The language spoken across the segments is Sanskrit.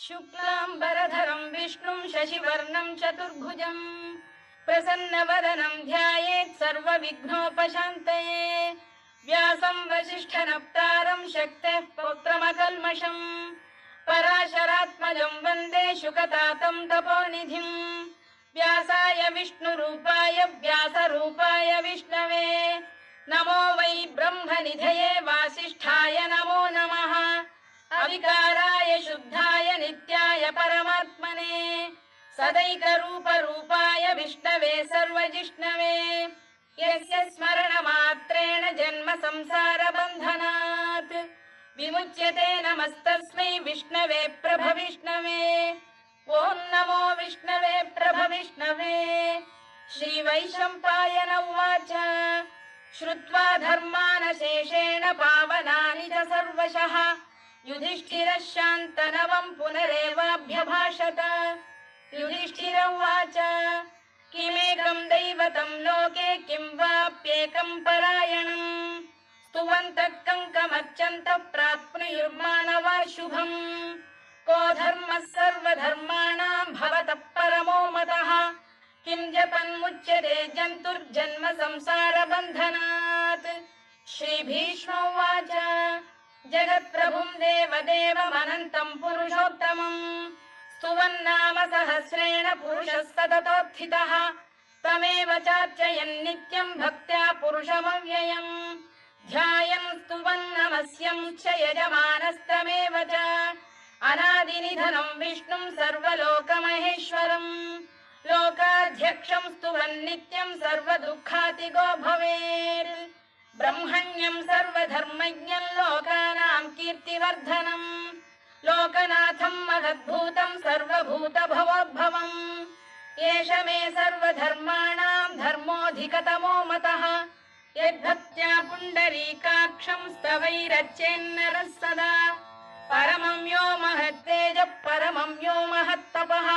शुक्लाम्बरधरं विष्णुं शशिवर्णं चतुर्भुजं प्रसन्नवदनं ध्यायेत् सर्वविघ्नोपशान्तये। व्यासं वसिष्ठनप्तारं शक्तेः पौत्रमकल्मषम् पराशरात्मजं वन्दे शुकतातं तपोनिधिम्। व्यासाय विष्णुरूपाय व्यासरूपाय विष्णवे नमो वै ब्रह्मनिधये वासिष्ठाय नमो नमः। अविकाराय शुद्धाय नित्याय परमात्मने सदैकरूपरूपाय विष्णवे सर्वजिष्णवे यस्य स्मरणमात्रेण जन्म संसारबन्धनात् विमुच्यते। नमस्तस्मै विष्णवे प्रभविष्णवे। ॐ नमो विष्णवे प्रभविष्णवे। श्रीवैशम्पायन उवाच श्रुत्वा धर्मानशेषेण पावनानि च सर्वशः युधिष्ठिरः शान्तनवं पुनरेवाभ्यभाषत। युधिष्ठिर उवाच किमेकं दैवतं लोके किं वाप्येकं परायणम् स्तुवन्तः कङ्कमर्चन्तः प्राप्नुयुर्मानवा शुभम्। को धर्मः सर्वधर्माणां भवतः परमो मतः किं जपन्मुच्यते जन्तुर्जन्म संसारबन्धनात्। श्रीभीष्म उवाच जगत्प्रभुं देवदेवमनन्तं पुरुषोत्तमम् स्तुवन्नाम सहस्रेण पुरुषः सततोत्थितः तमेव चार्चयन् नित्यं भक्त्या पुरुषमव्ययम् ध्यायन् स्तुवन् नमस्यं च यजमानस्तमेव च अनादिनिधनं विष्णुं सर्वलोकमहेश्वरम् लोकाध्यक्षं स्तुवन् नित्यं सर्वदुःखातिगो भवेत्। ब्रह्मण्यं सर्वधर्मज्ञं लोकानां कीर्तिवर्धनम् लोकनाथं महद्भूतं सर्वभूतभवोद्भवम् एष मे सर्वधर्माणां धर्मोऽधिकतमो मतः यद्भक्त्या पुण्डरीकाक्षं स्तवैरच्चेन्नरः सदा परमं यो महत्तेजः परमं यो महत्तपः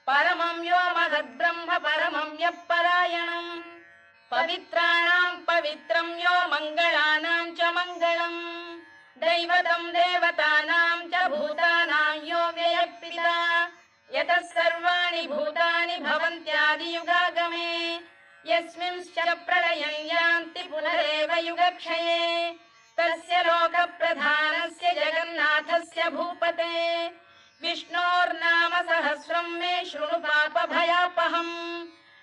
परमं यो महद्ब्रह्म परमं यः परायणम् पवित्राणां पवित्रं यो मङ्गलानां च मङ्गलम् दैवतं देवतानां च भूतानां यो व्ययः यतः सर्वाणि भूतानि भवन्त्यादियुगागमे यस्मिंश्च प्रलयं यान्ति पुनरेव युगक्षये तस्य लोकप्रधानस्य जगन्नाथस्य भूपते विष्णोर्नाम सहस्रं मे शृणु पापभयापहम्।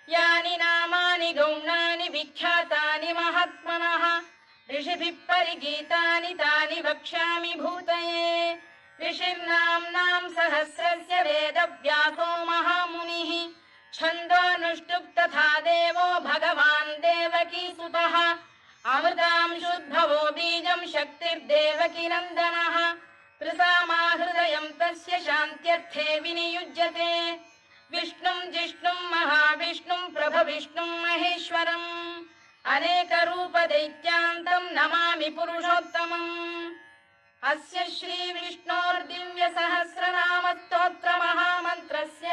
यानि नामानि गौणानि विख्यातानि महात्मनः ऋषिभिः परिगीतानि तानि वक्ष्यामि भूतये। ऋषिर्नाम्नां सहस्रस्य वेदव्यासो महामुनिः छन्दोऽनुष्टुप् तथा देवो भगवान् देवकीसुतः अमृतांशुद्भवो बीजं शक्तिर्देवकीनन्दनः त्रिसामाहृदयं तस्य शान्त्यर्थे विनियुज्यते। विष्णुं जिष्णुं महाविष्णुं प्रभविष्णुं महेश्वरम् अनेकरूपदैत्यान्तं नमामि पुरुषोत्तमम्। अस्य श्रीविष्णोर्दिव्यसहस्रनामस्तोत्रमहामन्त्रस्य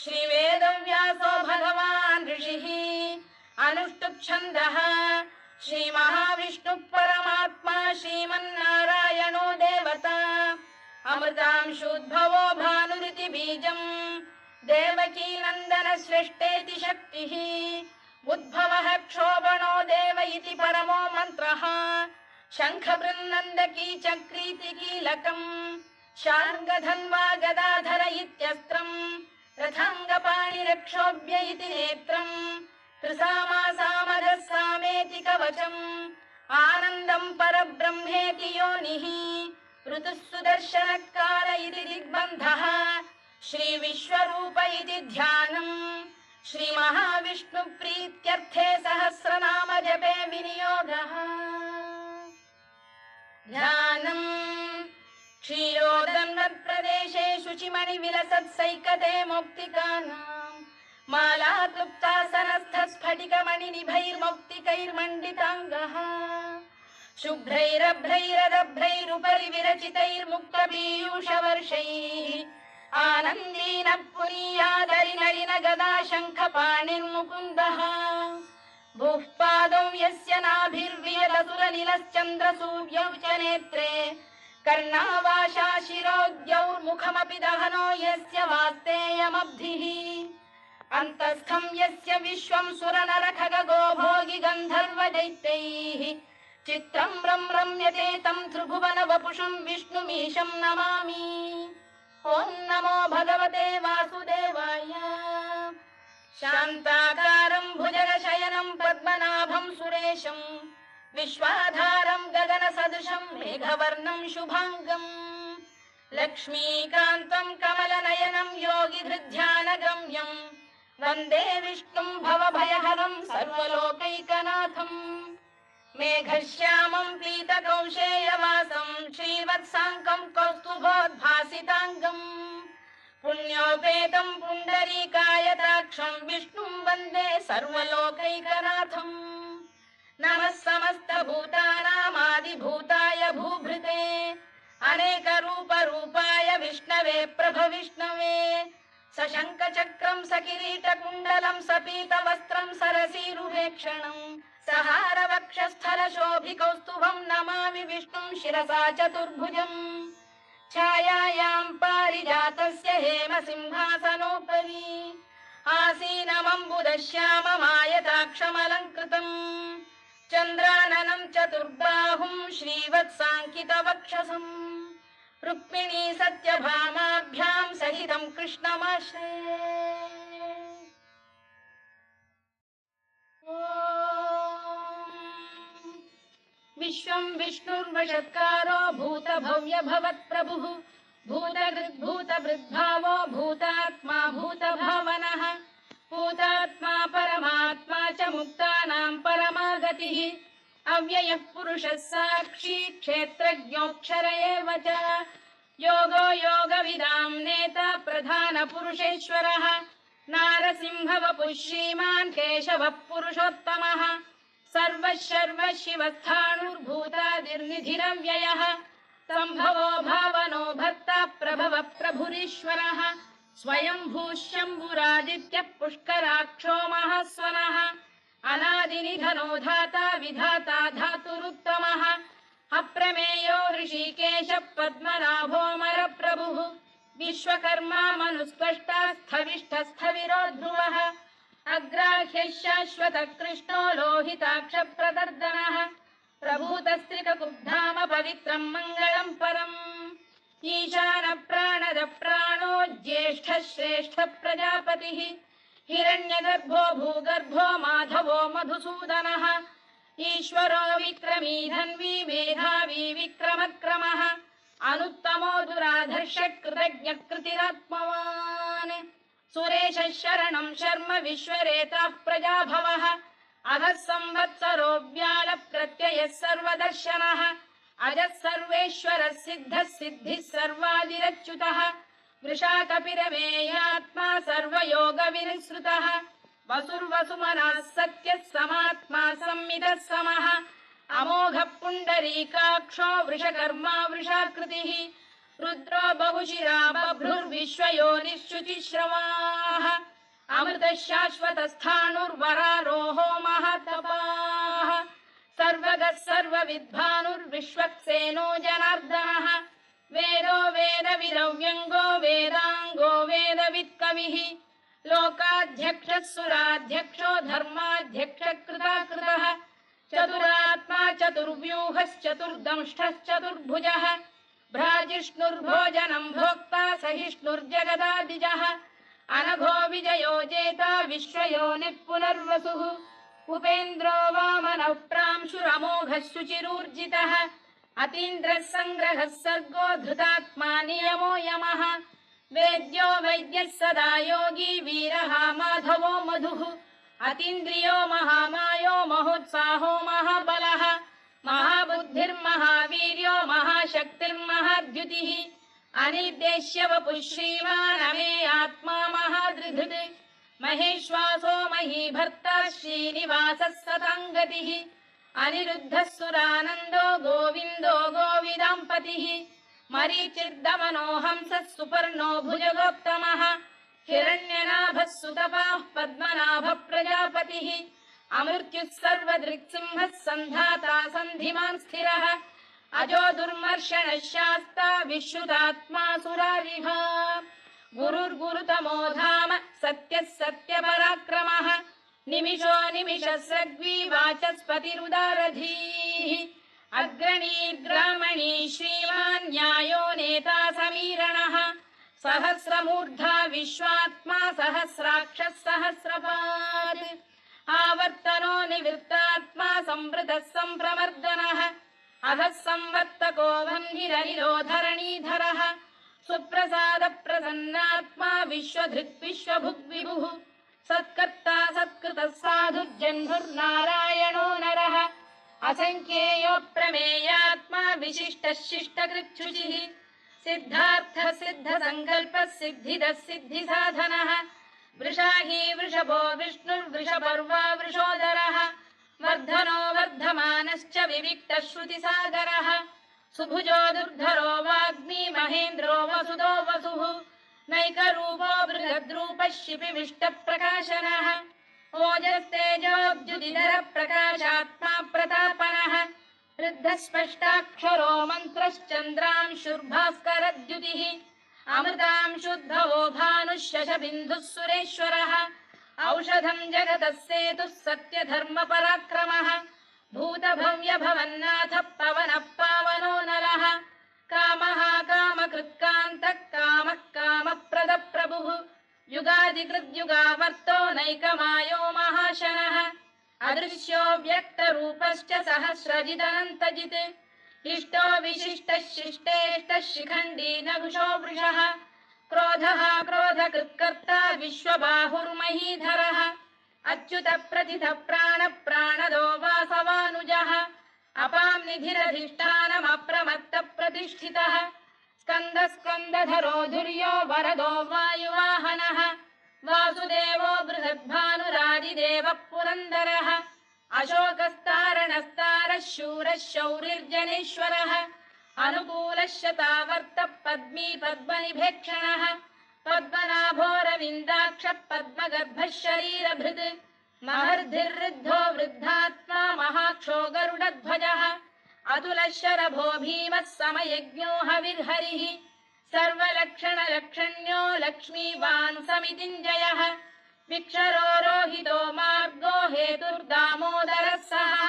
श्रीवेदव्यासो भगवान् ऋषिः अनुष्टुप्छन्दः श्रीमहाविष्णुः परमात्मा श्रीमन्नारायणो देवता अमृतांशुद्भवो भानुरिति बीजम् देवकीनन्दन श्रेष्ठेति शक्तिः उद्भवः क्षोभणो देव इति परमो मन्त्रः शङ्खबृन्नन्दकी चक्रीति कीलकम् शार्ङ्गधन्वा गदाधर इत्यस्त्रम् रथाङ्गपाणिरक्षोभ्य इति नेत्रम् त्रिसामासामरः सामेति कवचम् आनन्दं परब्रह्मेति योनिः ऋतुः सुदर्शनकार इति दिग्बन्धः श्रीविश्वरूप इति ध्यानम् श्रीमहाविष्णुप्रीत्यर्थे सहस्रनाम जपे विनियोगः। ध्यानम् क्षीरोदन्वत्प्रदेशे शुचिमणिविलसत्सैकते मौक्तिकानाम् मालाक्लुप्तासनस्थस्फटिकमणिनिभैर्मौक्तिकैर्मण्डिताङ्गः शुभ्रैरभ्रैरदभ्रैरुपरि विरचितैर्मुक्तपीयूषवर्षैः आनन्दीनः पुनीयादरिनलिन गदा शङ्खपाणिर्मुकुन्दः भूः पादौ यस्य नाभिर्वियलसुरनिलश्चन्द्रसूर्यौ च नेत्रे कर्णावाशा शिरोद्यौर्मुखमपि दहनो यस्य वास्तेयमब्धिः अन्तस्थं यस्य विश्वं सुरनरखगो भोगि गन्धर्वदैत्यैः चित्रं रम्यते तं त्रिभुवन वपुषं विष्णुमीशं नमामि। ॐ नमो भगवते वासुदेवाय। शान्ताकारं भुजगशयनं पद्मनाभं सुरेशं विश्वाधारं गगनसदृशं मेघवर्णं शुभाङ्गं लक्ष्मीकान्तं कमलनयनं योगिधृध्यानगम्यं वन्दे विष्णुं भवभयहरं सर्वलोकैकनाथम्। मेघश्यामं पीतकौशेयवासं श्रीवत्साङ्कं कौस्तुभोद्भासिताङ्गम् पुण्योपेतं पुण्डरीकायताक्षं विष्णुं वन्दे सर्वलोकैकनाथम्। नमः समस्तभूतानामादिभूताय भूभृते अनेकरूपरूपाय विष्णवे प्रभविष्णवे सशङ्खचक्रं सकिरीटकुण्डलं सपीतवस्त्रं सरसीरुहेक्षणं सहारवक्षस्थलशोभिकौस्तुभं नमामि विष्णुं शिरसा चतुर्भुजम्। छायायां पारिजातस्य हेमसिंहासनोपरि आसीनमम्बुदश्याममायताक्षमलङ्कृतम् चन्द्राननं चतुर्बाहुं श्रीवत्साङ्कितवक्षसम् रुक्मिणी सत्यभामाभ्यां सहितं कृष्णमाश्रये। विश्वं विष्णुर्वषत्कारो भूतभव्य भवत्प्रभुः भूतभृद्भावो भूतात्मा भूतभावनः भूतात्मा परमात्मा च मुक्तानां परमागतिः अव्ययः पुरुषः साक्षी क्षेत्रज्ञोऽक्षर एव च योगो योगविदां नेता प्रधानपुरुषेश्वरः नारसिंहवपुः श्रीमान् केशवः पुरुषोत्तमः सर्वः शर्व शिवस्थाणुर्भूतादिर्निधिरव्ययः सम्भवो भावनो भर्ता प्रभवः प्रभुरीश्वरः स्वयंभूः शम्भुरादित्यः पुष्कराक्षो महास्वनः अनादिनिधनो धाता विधाता धातुरुत्तमः अप्रमेयो ऋषिकेशः पद्मनाभोऽमरप्रभुः विश्वकर्मा मनुस्पष्टा स्थविष्ठस्थविरो ध्रुवः अग्राह्यः शाश्वतः कृष्णो लोहिताक्षप्रदर्दनः प्रभूतस्त्रिककुब्धाम पवित्रं मङ्गलं परम् ईशान प्राणद प्राणो ज्येष्ठः श्रेष्ठः प्रजापतिः हिरण्यगर्भो भूगर्भो माधवो मधुसूदनः ईश्वरो विक्रमी धन्वी मेधावी विक्रमक्रमः अनुत्तमो दुराधर्षः कृतज्ञः कृतिरात्मवान् सुरेशः शरणं शर्म विश्वरेताः प्रजाभवः अघः संवत्सरो व्यालः प्रत्ययः सर्वदर्शनः अजः सर्वेश्वरः सिद्धः सिद्धिः सर्वादिरच्युतः वृषाकपिरमेयात्मा सर्वयोगविनिसृतः वसुर्वसुमनः सत्यः समात्मा संमितः समः अमोघः पुण्डरीकाक्षो वृषकर्मा वृषाकृतिः रुद्रो बहुशिरा बभ्रुर्विश्वयोनिश्रुतिश्रवाः अमृतः शाश्वतस्थाणुर्वरारोहो महातपाः सर्वगः सर्वविद्भानुर्विश्वक्सेनो जनार्दनः वेदो वेदविरव्यङ्गो वेदाङ्गो वेदवित्कविः लोकाध्यक्षः सुराध्यक्षो धर्माध्यक्षः कृताकृतः चतुरात्मा चतुर्व्यूहश्चतुर्दंष्टश्चतुर्भुजः भ्राजिष्णुर्भोजनं भोक्ता सहिष्णुर्जगदादिजः अनघो विजयो जेता विश्वयोनिः पुनर्वसुः उपेन्द्रो वामनः प्रांशुरमोघः शुचिरूर्जितः अतीन्द्रः सङ्ग्रहः सर्गो धृतात्मा नियमो यमः वेद्यो वैद्यः सदा योगी वीरः माधवो मधुः अतीन्द्रियो महामायो महोत्साहो महाबलः महाबुद्धिर्महावीर्यो महाशक्तिर्महाद्युतिः अनिर्देश्य वपुः श्रीमान् अमे आत्मा महाधृधृत् महेश्वासो महीभर्ता श्रीनिवासः सताङ्गतिः अनिरुद्धः सुरानन्दो गोविन्दो गोविदाम्पतिः मरीचिर्दमनो हंसः सुपर्णो भुजगोत्तमः हिरण्यनाभः सुतपाः पद्मनाभः प्रजापतिः अमृत्युः सर्वदृक्सिंहः सन्धाता सन्धिमान् स्थिरः अजो दुर्मर्षणः शास्ता विश्रुतात्मा सुरारिः गुरुर्गुरुतमो धाम सत्यः सत्यपराक्रमः निमिषो निमिषस्रग्वी वाचस्पतिरुदारधीः अग्रणी श्रीमान् न्यायो नेता समीरणः सहस्रमूर्धा विश्वात्मा सहस्राक्षः सहस्रपात् आवर्तनो निवृत्तात्मा संवृतः सम्प्रमर्दनः अधः संवर्तको वह्निरनिरो धरणीधरः सुप्रसाद प्रसन्नात्मा विश्वधृक् विश्वभुग्विभुः सत्कर्ता सत्कृतः साधुर्जह्नुर्नारायणो नरः असंख्येयो प्रमेयात्मा विशिष्टः शिष्टकृच्छुचिः सिद्धार्थ सिद्ध संकल्पः सिद्धिदः सिद्धिसाधनः वृषाही वृषभो विष्णुर्वृषपर्वा वृषोदरः वर्धनो वर्धमानश्च विविक्तः श्रुतिसागरः सुभुजो दुर्धरो वाग्मी महेन्द्रो वसुदो वसुः नैकरूपो बृहद्रूपः शिपिविष्टप्रकाशनः ओजस्तेजोऽब्जुदिधरः प्रकाशात्मा प्रतापनः वृद्धस्पष्टाक्षरो मन्त्रश्चन्द्रांशुर्भास्करद्युतिः अमृतांशुद्धवो भानुः शशबिन्दुः सुरेश्वरः औषधं जगतः सेतुः सत्यधर्मपराक्रमः भूतभव्यभवन्नाथः पवनः पावनो नरः कामः कामकृत्कान्तः कामः कामप्रदप्रभुः युगादिकृद्युगावर्तो नैकमायो महाशनः अदृश्यो व्यक्तरूपश्च सहस्रजिदनन्तजित् इष्टो विशिष्टः शिष्टेष्टः शिखण्डी नघुषो वृषः क्रोधः क्रोधकृत्कर्ता विश्वबाहुर्महीधरः अच्युत प्रथितः प्राणदो वासवानुजः अपां निधिरधिष्ठानमप्रमत्त प्रतिष्ठितः स्कन्दधरो धुर्यो वरदो वायुवाहनः वासुदेवो बृहद्भानुरादिदेवः पुरन्दरः अशोकस्तारणस्तारः शूरः शौरिर्जनेश्वरः अनुकूलः शतावर्तः पद्मी पद्मनिभेक्षणः पद्मनाभोरविन्दाक्षः पद्मगर्भः शरीरभृत् महर्धिर्वृद्धो वृद्धात्मा महाक्षो गरुडध्वजः अतुलः शरभो भीमः समयज्ञो हविर्हरिः सर्वलक्षणलक्षण्यो लक्ष्मीवान् समितिञ्जयः विक्षरो रोहितो मार्गो हेतुर्दामोदरः सः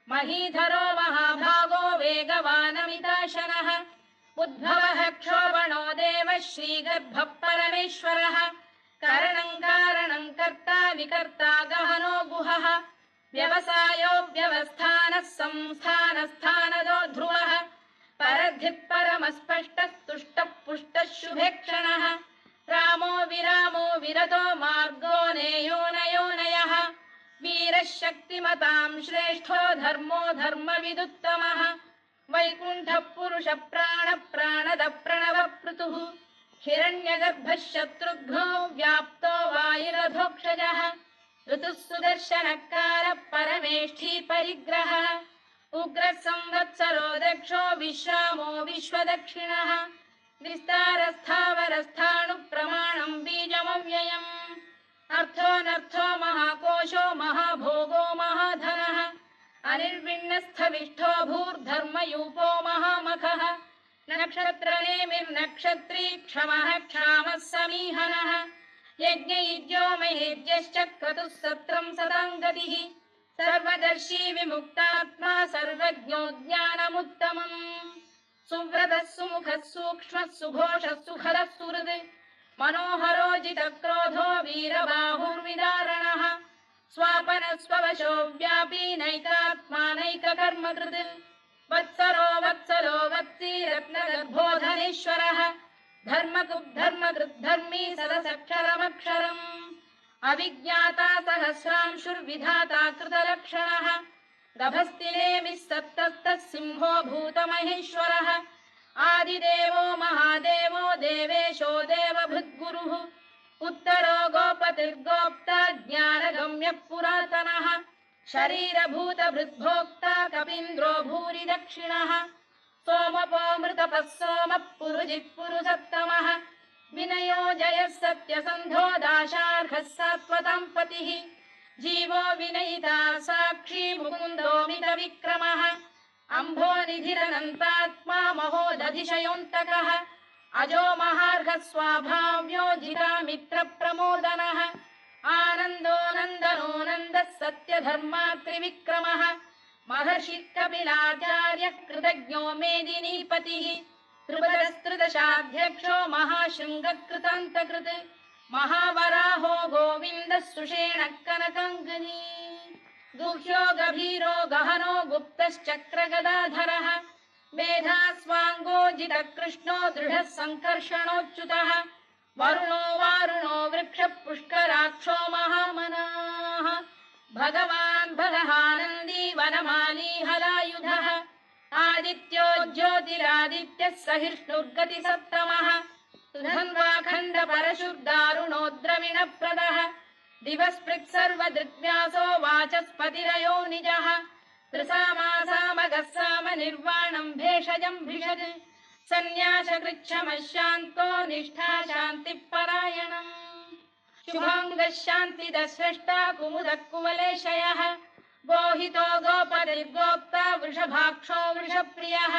महीधरो महाभागो वेगवानमिताशनः उद्भवः क्षोभणो देवः श्रीगर्भः परमेश्वरः करणं कारणं कर्ता विकर्ता गहनो गुहः व्यवसायो व्यवस्थानः संस्थानस्थानदो ध्रुवः परद्धिः परमस्पष्टस्तुष्टः पुष्टः शुभेक्षणः रामो विरामो विरतो मार्गो नेयो नयोनयः वीरः शक्तिमतां श्रेष्ठो धर्मो धर्मविदुत्तमः वैकुण्ठः पुरुषः प्राणद प्रणवपृतुः हिरण्यगर्भः शत्रुघ्नो व्याप्तो वायुरधोक्षजः ऋतुः सुदर्शनकारः परमेष्ठी परिग्रहः उग्रः संवत्सरो दक्षो विश्रामो विश्वदक्षिणः विस्तारस्थावरस्थाणुः प्रमाणं बीजमव्ययम् अर्थोऽनर्थो महाकोशो महाभोगो महाधनः अनिर्विण्णस्थविष्ठो भूर्धर्मयूपो महामखः नक्षत्रनेमिर्नक्षत्री क्षमः क्षामः समीहनः यज्ञयुज्यो महेज्यश्च क्रतुः सत्रं सदां गतिः सर्वदर्शी विमुक्तात्मा सर्वज्ञो ज्ञानमुत्तमम् सुव्रतः सुमुखः सूक्ष्मः सुघोषः सुखदः सुहृद् मनोहरो जितक्रोधो वीरबाहुर्विदारणः स्वापनः स्ववशो व्यापी नैकात्मा नैककर्मकृत् वत्सलो वत्सी रत्नगर्भोधनेश्वरः धर्मकृद्धर्मी सदसक्षरमक्षरम् अविज्ञाता सहस्रांशुर्विधाता कृतलक्षणः गभस्तिनेमिः सप्तस्तः सिंहो भूतमहेश्वरः आदिदेवो महादेवो देवेशो देवभृद्गुरुः उत्तरो गोपतिर्गोप्ता ज्ञानगम्यः पुरातनः शरीरभूतभृद्भोक्ता कपीन्द्रो भूरि दक्षिणः सोमपोऽमृतपः सोमः पुरुजित् पुरुषत्तमः विनयो जयः सत्यसन्धो दाशार्हः सात्वतां पतिः जीवो विनयिता साक्षी मुकुन्दो मितविक्रमः अम्भोनिधिरनन्तात्मा महोदधिशयोऽन्तकः अजो महार्घ स्वाभाव्यो जितामित्रप्रमोदनः आनन्दो नन्दनो नन्दः सत्यधर्मात्रिविक्रमः महर्षि कपिलाचार्यः कृतज्ञो मेदिनीपतिः त्रिपदस्त्रिदशाध्यक्षो महाशृङ्गकृतान्तकृत् महावराहो गोविन्दः सुषेणः कनकाङ्गनी गुह्यो गभीरो गहनो गुप्तश्चक्रगदाधरः मेधास्वाङ्गो जितकृष्णो दृढः सङ्कर्षणोच्युतः वरुणो वारुणो वृक्षः पुष्कराक्षो महामनाः भगवान् बलहानन्दी वनमाली हलायुधः आदित्यो ज्योतिरादित्यः सहिष्णुर्गतिसत्तमः सुधन्वाखण्ड परशुर्दारुणो द्रविणप्रदः दिवस्पृक् सर्वदृग्व्यासो वाचस्पतिरयो निजः त्रिसामासामगः साम निर्वाणम् भेषजम् भिषज सन्न्यासकृच्छमशान्तो निष्ठा शान्तिपरायणम् शुभाङ्गः शान्तिदः स्रष्टा कुमुदः कुवलेशयः गोहितो गोपतिर्गोप्ता वृषभाक्षो वृषप्रियः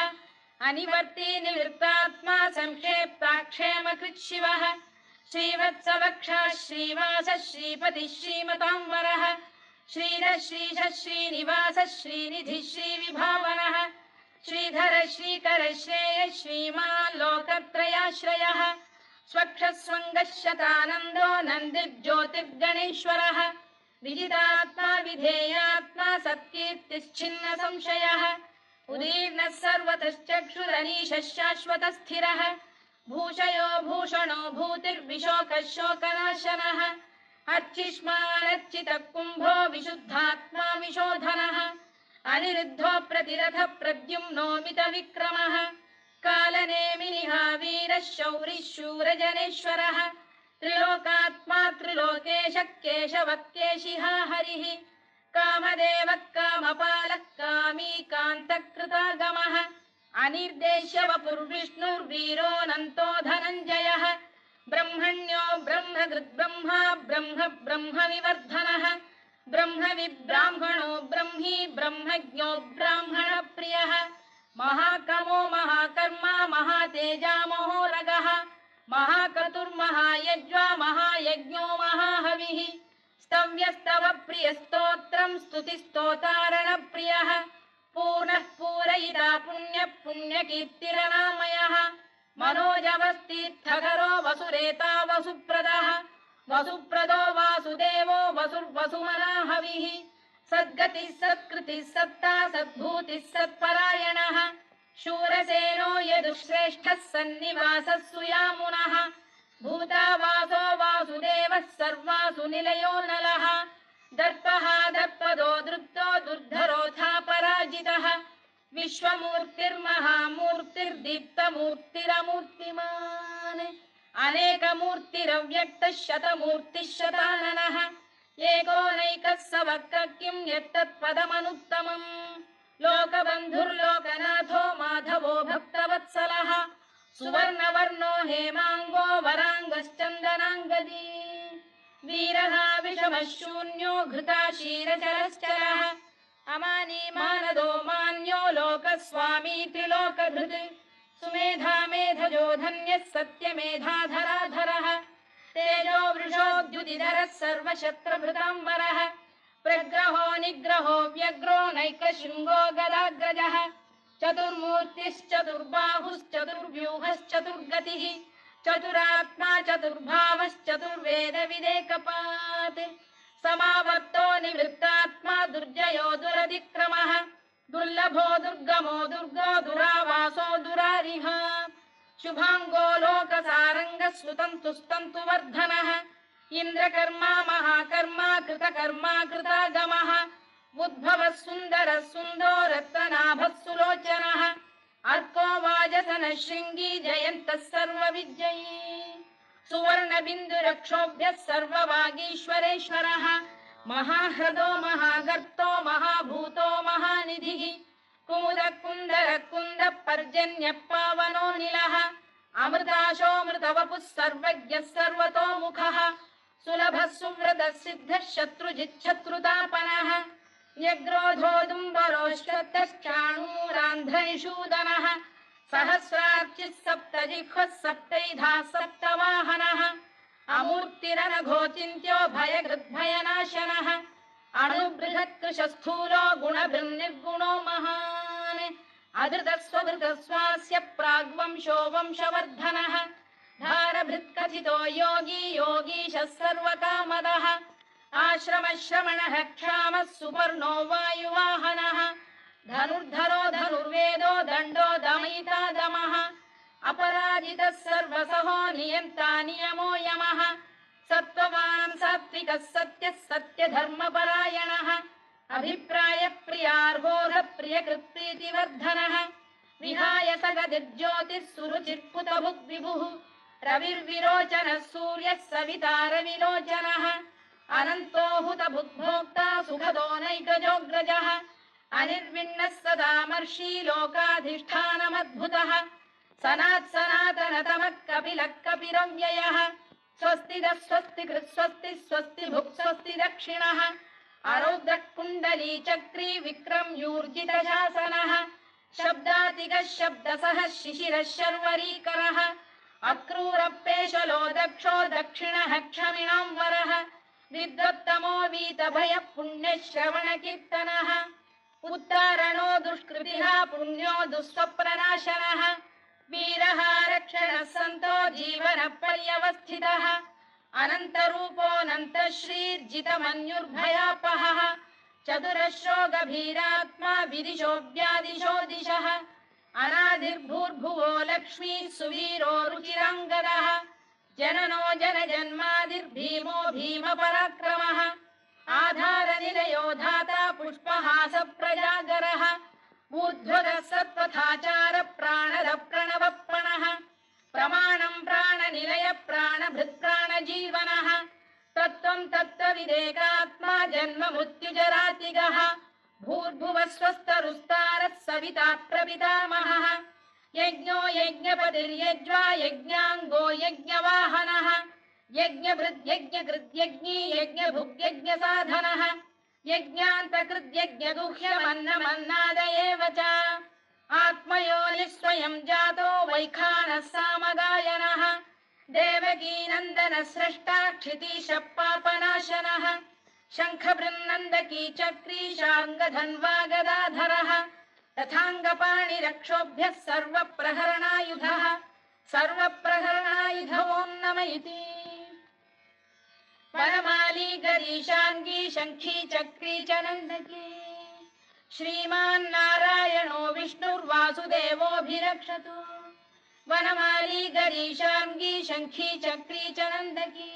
अनिवर्ती निवृत्तात्मा संक्षेप्ताक्षेमकृत् शिवः श्रीवत्सवक्षः श्रीवासः श्रीपतिः श्रीमताम्बरः श्रीधः श्रीशः श्रीनिवासः श्रीनिधिः श्रीविभावनः श्रीधर श्रीकर श्रेयः श्रीमान् लोकत्रयाश्रयः स्वक्षः स्वङ्गः शतानन्दो नन्दिर्ज्योतिर्गणेश्वरः विजितात्मा विधेयात्मा सत्कीर्तिश्चिन्न संशयः उदीर्णः सर्वतश्चक्षुरनीशः शाश्वतः स्थिरः भूषयो भूषणो भूतिर्विशोकः शोकनाशनः अर्चिष्मानर्चितः कुम्भो विशुद्धात्मा विशोधनः अनिरुद्धो प्रतिरथः प्रद्युम्नो मितविक्रमः कालनेमिनिः वीरः शौरिः शूरजनेश्वरः त्रिलोकात्मा त्रिलोकेशः केशवः केशिः हरिः कामदेवः कामपालः कामी कान्तकृतागमः अनिर्देश्य वपुर्विष्णुर्वीरोऽनन्तो धनञ्जयः ब्रह्मण्यो ब्रह्मकृद्ब्रह्मा ब्रह्म ब्रह्मविवर्धनः ब्रह्मविब्राह्मणो ब्रह्मी ब्रह्मज्ञो ब्राह्मणप्रियः महाकमो महाकर्मा महातेजा महोरगः महाक्रतुर्महायज्वा महायज्ञो महाहविः स्तव्यस्तव प्रियस्तोत्रम् स्तुतिस्तोतारणप्रियः पूर्णः पूरयिता पुण्यः पुण्यकीर्तिरनामयः मनोजवस्तीर्थकरो वसुरेता वसुप्रदः वसुप्रदो वासुदेवो वसुर्वसुमनाहविः सद्गतिः सत्कृतिः सत्ता सद्भूतिः सत्परायणः शूरसेनो यदुश्रेष्ठः सन्निवासः सुयामुनः भूतावासो वासुदेवः सर्वासु निलयो नलः दर्पः दर्पदो दृप्तो दुर्धरोऽथा पराजितः विश्वमूर्तिर्महामूर्तिर्दीप्तमूर्तिरमूर्तिमान् अनेकमूर्तिरव्यक्तः शतमूर्तिः शताननः एकोनैकः स वक्र किं यत्तत्पदमनुत्तमम् लोकबन्धुर्लोकनाथो माधवो भक्तवत्सलः सुवर्णवर्णो हेमाङ्गो वराङ्गश्चन्दनाङ्गदी वीरः विषमः शून्यो घृताशीरचरश्चरः अमानी मानदो मान्यो लोकस्वामी त्रिलोकधृत् सुमेधा मेधजो धन्यः सत्यमेधाधराधरः तेजो वृषोद्युतिधरः सर्वशत्रभृताम्बरः प्रग्रहो निग्रहो व्यग्रो नैकशृङ्गो गदाग्रजः चतुर्मूर्तिश्चतुर्बाहुश्चतुर्व्यूहश्चतुर्गतिः चतुरात्मा चतुर्भावश्चतुर्वेदविदेकपात् समावर्तो निवृत्तात्मा दुर्जयो दुरतिक्रमः दुर्लभो दुर्गमो दुर्गो दुरावासो दुरारिः शुभाङ्गो लोकसारङ्गः सुतन्तुस्तन्तु वर्धनः इन्द्रकर्मा महाकर्मा कृतकर्मा कृतागमः उद्भवः सुन्दरः सुन्दो रत्ननाभः सुलोचनः अर्को वाजसनः शृङ्गी जयन्तः सर्वविजयी सुवर्णबिन्दुरक्षोभ्यः सर्ववागीश्वरेश्वरः महाह्रदो महागर्तो महाभूतो महानिधिः कुमुदः कुन्दरः कुन्दः पर्जन्यः पावनो निलः अमृताशोऽमृतवपुः सर्वज्ञः सर्वतोमुखः सुलभः सुव्रतः सिद्धः शत्रुजिच्छत्रुतापनः न्यग्रोधोदुम्बरोश्चतश्चाणूरान्ध्रैषूदनः सहस्रार्चिः सप्तजिह्वः सप्तैधा सप्तवाहनः अमूर्तिरनघोचिन्त्यो भयकृद्भयनाशनः अणुबृहत्कृशस्थूलो गुणभृन्निर्गुणो महान् अधृतस्वधृतस्वास्य प्राग्वंशो वंशवर्धनः भारभृत्कथितो योगी योगीशः सर्वकामदः आश्रमश्रमणः क्षामः सुपर्णो वायुवाहनः धनुर्धरो धनुर्वेदो दण्डो दमयिता दमः अपराजितः सर्वसहो नियन्ता नियमो यमः सत्त्ववान् सात्विकः सत्यः सत्यधर्मपरायणः अभिप्रायप्रियार्होरप्रियकृत्प्रीतिवर्धनः विहाय सगदिर्ज्योतिः सुरुचिर्पुतभुग्विभुः रविर्विरोचनः सूर्यः सविता रविलोचनः अनन्तो हुतभुग्भोक्ता सुखदो नैकजोऽग्रजः अनिर्विण्णः सदामर्षी लोकाधिष्ठानमद्भुतः सनातनतमः कपिलः कपिरव्ययः स्वस्तिदः स्वस्तिकृत् स्वस्ति स्वस्ति भुक् स्वस्ति दक्षिणः अरौद्रः कुण्डली चक्री विक्रम्यूर्जितशासनः शब्दातिगः शब्दसः शिशिरः शर्वरीकरः अक्रूरपेशलो दक्षो दक्षिणः क्षमिणां वरः विद्वत्तमो वीतभयः पुण्यश्रवणकीर्तनः उत्तारणो दुष्कृतिः पुण्यो दुःस्वप्ननाशनः वीरः रक्षणः सन्तो जीवनपर्यवस्थितः अनन्तरूपोऽनन्तश्रीर्जितमन्युर्भयापहः चतुरश्रो गभीरात्मा विदिशो व्यादिशो दिशः अनादिर्भूर्भुवो लक्ष्मीः सुवीरो रुचिराङ्गदः जननो जनजन्मादिर्भीमो भीमपराक्रमः आधारनिलयो धाता पुष्पहासप्रजागरः ऊर्ध्वगः सत्त्वथाचार प्राणद प्रणवप्रणः प्रमाणं प्राणनिलय प्राणभृत्प्राणजीवनः तत्त्वं तत्त्वविदेकात्मा जन्म मृत्युजरातिगः भूर्भुवः स्वस्तरुस्तारः सविता प्रपितामहः यज्ञो यज्ञपतिर्यज्वा यज्ञाङ्गो यज्ञवाहनः यज्ञभृद्यज्ञकृद्यज्ञी यज्ञभुग्यज्ञसाधनः यज्ञान्तकृद्यज्ञगुह्यमन्नमन्नाद एव च आत्मयोनिः स्वयं जातो वैखानः सामगायनः देवकीनन्दनः स्रष्टा क्षितीशः पापनाशनः शङ्खबृन्नन्दकी चक्री शार्ङ्गधन्वा गदाधरः तथाङ्गपाणिरक्षोभ्यः सर्वप्रहरणायुधः सर्वप्रहरणायुधो नम इति वनमाली गरीशाङ्गी शङ्खी चक्री च नन्दकी श्रीमान्नारायणो विष्णुर्वासुदेवोऽभिरक्षतु वनमाली गरीशाङ्गी शङ्खी चक्री च नन्दकी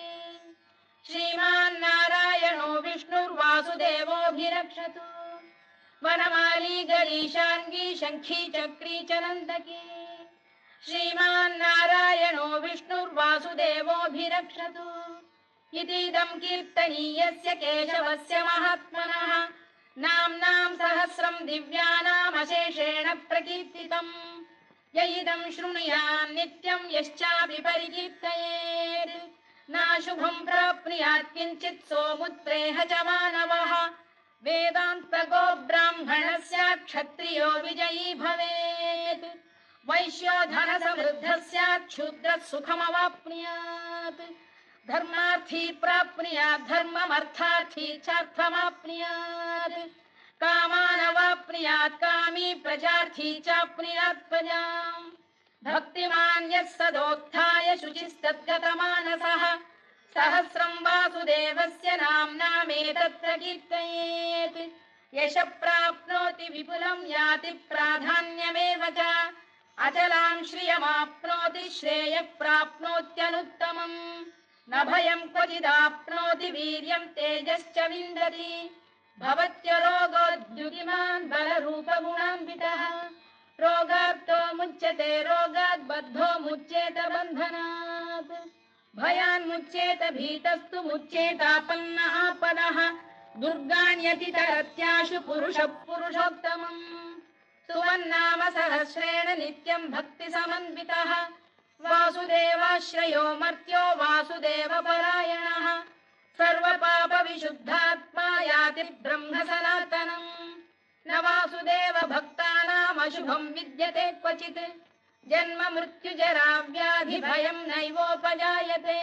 श्रीमान्नारायणो विष्णुर्वासुदेवोऽभिरक्षतु वनमाली गरीशाङ्गी शङ्खी चक्री च नन्दकी श्रीमान्नारायणो विष्णुर्वासुदेवोऽभिरक्षतु इतीदं कीर्तनीयस्य केशवस्य महात्मनः नाम्नां सहस्रं दिव्यानामशेषेण प्रकीर्तितम् य इदं शृणुयात् नित्यं यश्चापि परिकीर्तयेत् नाशुभं प्राप्नुयात् किञ्चित् सोमुत्प्रेह च मानवः वेदान्तको ब्राह्मणः स्यात् क्षत्रियो विजयी भवेत् वैश्यो धनसमृद्धः स्यात् शूद्रः सुखमवाप्नुयात् धर्मार्थी प्राप्नुयात् धर्ममर्थार्थी चार्थमाप्नुयात् कामानवाप्नुयात् कामी प्रजार्थी चाप्नुयात् प्रजाम् भक्तिमान् यः सदोत्थाय शुचिस्तद्गतमानसः सहस्रं वासुदेवस्य नाम्नामेतत्र कीर्तयेत् यशः प्राप्नोति विपुलं याति प्राधान्यमेव च अचलां श्रियमाप्नोति श्रेयः प्राप्नोत्यनुत्तमम् न भयं क्वचिदाप्नोति वीर्यं तेजश्च विन्दति भवत्यरोगोद्युतिमान् बलरूपगुणान्वितः रोगार्तो मुच्यते रोगात् बद्धो मुच्येत बन्धनात् भयान्मुच्येत भीतस्तु मुच्येतापन्न आपदः दुर्गाण्यतितरत्याशु पुरुषः पुरुषोत्तमम् सुवन्नाम सहस्रेण नित्यं भक्तिसमन्वितः वासुदेवाश्रयो मर्त्यो वासुदेवपरायणः सर्वपापविशुद्धात्मा याति ब्रह्म सनातनम् न वासुदेव भक्तानामशुभं विद्यते क्वचित् जन्म मृत्युजरा व्याधि भयं नैवोपजायते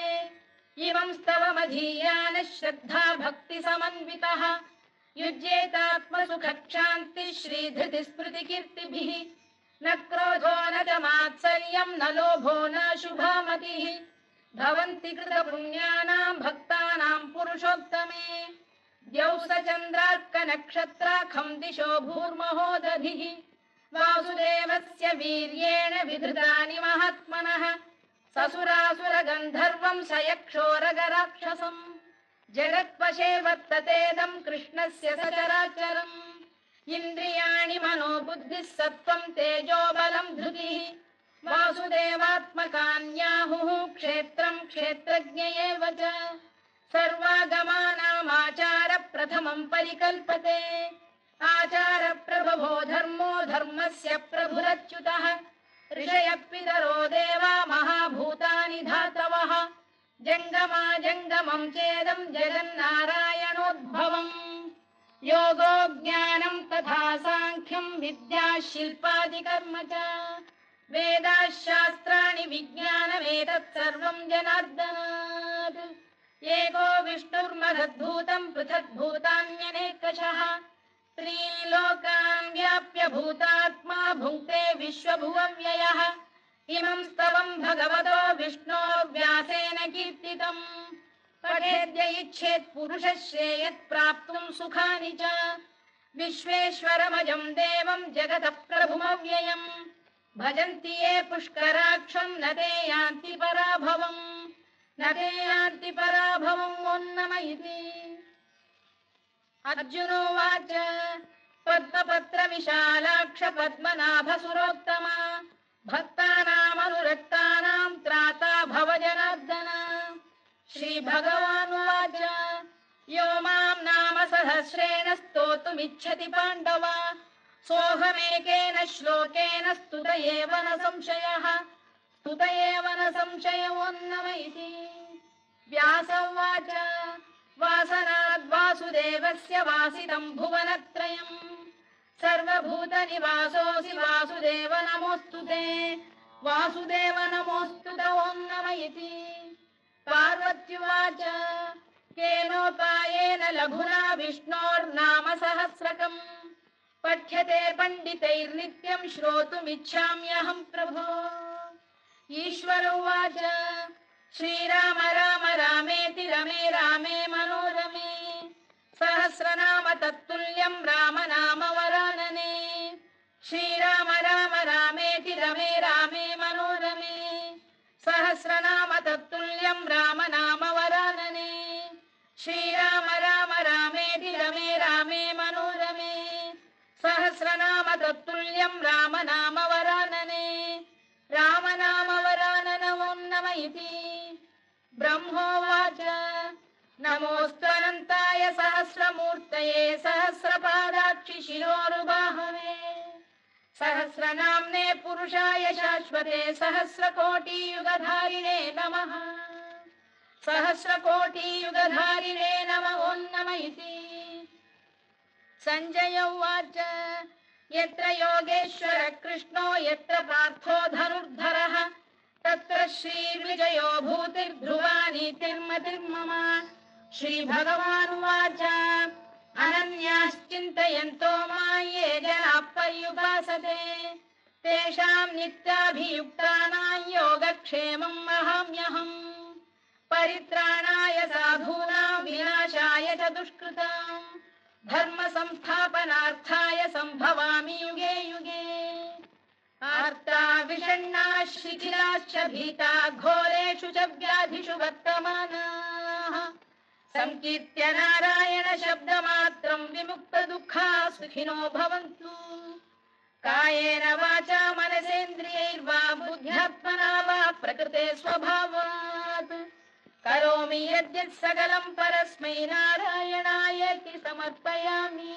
इमं स्तवमधीयानः श्रद्धा भक्ति समन्वितः युज्येतात्मसुखक्षान्तिः श्रीधृतिस्मृतिकीर्तिभिः न क्रोधो न च मात्सर्यं न लोभो न शुभामतिः भवन्ति कृतपुण्यानां भक्तानां पुरुषोत्तमे द्यौः स चन्द्रार्कनक्षत्राखं दिशो भूर्महो दधिः वासुदेवस्य वीर्येण विधृतानि महात्मनः ससुरासुरगन्धर्वं स यक्षोरगराक्षसम् जगत्वशे वर्ततेदं कृष्णस्य सचराचरम् इन्द्रियाणि मनो बुद्धिः सत्त्वं तेजो बलं धृतिः वासुदेवात्मकान्याहुः क्षेत्रं क्षेत्रज्ञ एव च सर्वागमानामाचार प्रथमं परिकल्पते आचार प्रभवो धर्मो धर्मस्य प्रभुरच्युतः ऋषयः पितरो देवा महाभूतानि धातवः जङ्गमा जङ्गमं चेदं जगन्नारायणोद्भवम् योगो ज्ञानं तथा साङ्ख्यं विद्या शिल्पादिकर्म च वेदाः शास्त्राणि विज्ञानमेतत् सर्वं जनार्दनात् एको विष्णुर्महद्भूतं पृथग्भूतान्यनेकशः त्रीन् लोकान् व्याप्य भूतात्मा भुङ्क्ते विश्वभुवव्ययः इमं स्तवं भगवतो विष्णोर्व्यासेन कीर्तितम् पठेद्य इच्छेत् पुरुषः श्रेयः प्राप्तुं सुखानि च विश्वेश्वरमजं देवं जगतः प्रभुमव्ययम् भजन्ति ये पुष्कराक्षं न ते यान्ति पराभवम् न ते यान्ति पराभवम् ओन्नम इति अर्जुनोवाच पद्मपत्र विशालाक्ष पद्मनाभ सुरोत्तमा भक्तानामनुरक्तानां त्राता भव जनार्दन श्रीभगवानुवाच यो मां नाम सहस्रेण स्तोतुमिच्छति पाण्डव सोऽहमेकेन श्लोकेन स्तुत एव न संशयः स्तुत एव न संशयोऽन्नम इति व्यास उवाच वासनाद् वासुदेवस्य वासितं भुवनत्रयम् सर्वभूतनिवासोऽसि वासुदेव नमोऽस्तु ते वासुदेव नमोऽस्तु ते ओन्नम इति पार्वत्युवाच केनोपायेन लघुना विष्णोर्नाम सहस्रकम् पठ्यते पण्डितैर्नित्यं श्रोतुमिच्छाम्यहं प्रभो ईश्वर उवाच श्रीराम राम रामेति रमे रामे मनोरमे सहस्रनाम तत्तुल्यं राम नाम वरानने श्रीराम राम रामेति रमे रामे मनोरमे सहस्रनाम तत्तुल्यं राम नाम वरानने श्रीराम राम रामेति रमे रामे मनोरमे सहस्रनाम तत्तुल्यं राम नाम वरानने राम नाम वरानन ओन्नम इति ब्रह्मोवाच नमोऽस्त्वनन्ताय सहस्रमूर्तये सहस्रपादाक्षि शिरोरुबाहवे सहस्रनाम्ने पुरुषाय शाश्वते सहस्रकोटियुगधारिणे नमः सहस्रकोटियुगधारिणे नमः ओन्नम इति सञ्जय उवाच यत्र योगेश्वर कृष्णो यत्र पार्थो धनुर्धरः तत्र श्रीविजयो भूतिर्ध्रुवा नीतिर्मतिर्मम श्रीभगवानुवाच अनन्याश्चिन्तयन्तो मां ये जनाः पर्युपासते तेषां नित्याभियुक्तानां योगक्षेमं वहाम्यहम् परित्राणाय साधूनां विनाशाय च दुष्कृतां धर्म संस्थापनार्थाय संभवामि युगे युगे आर्ता विषण्णाः शिथिलाश्च भीता घोरेषु च व्याधिषु वर्तमानाः संकीर्त्य नारायण शब्दमात्रं विमुक्तदुःखाः सुखिनो भवन्तु कायेन वाचा मनसेन्द्रियैर्वा बुद्ध्यात्मना वा प्रकृते स्वभावात् करोमि यद्यत् सकलं परस्मै नारायणायेति समर्पयामि।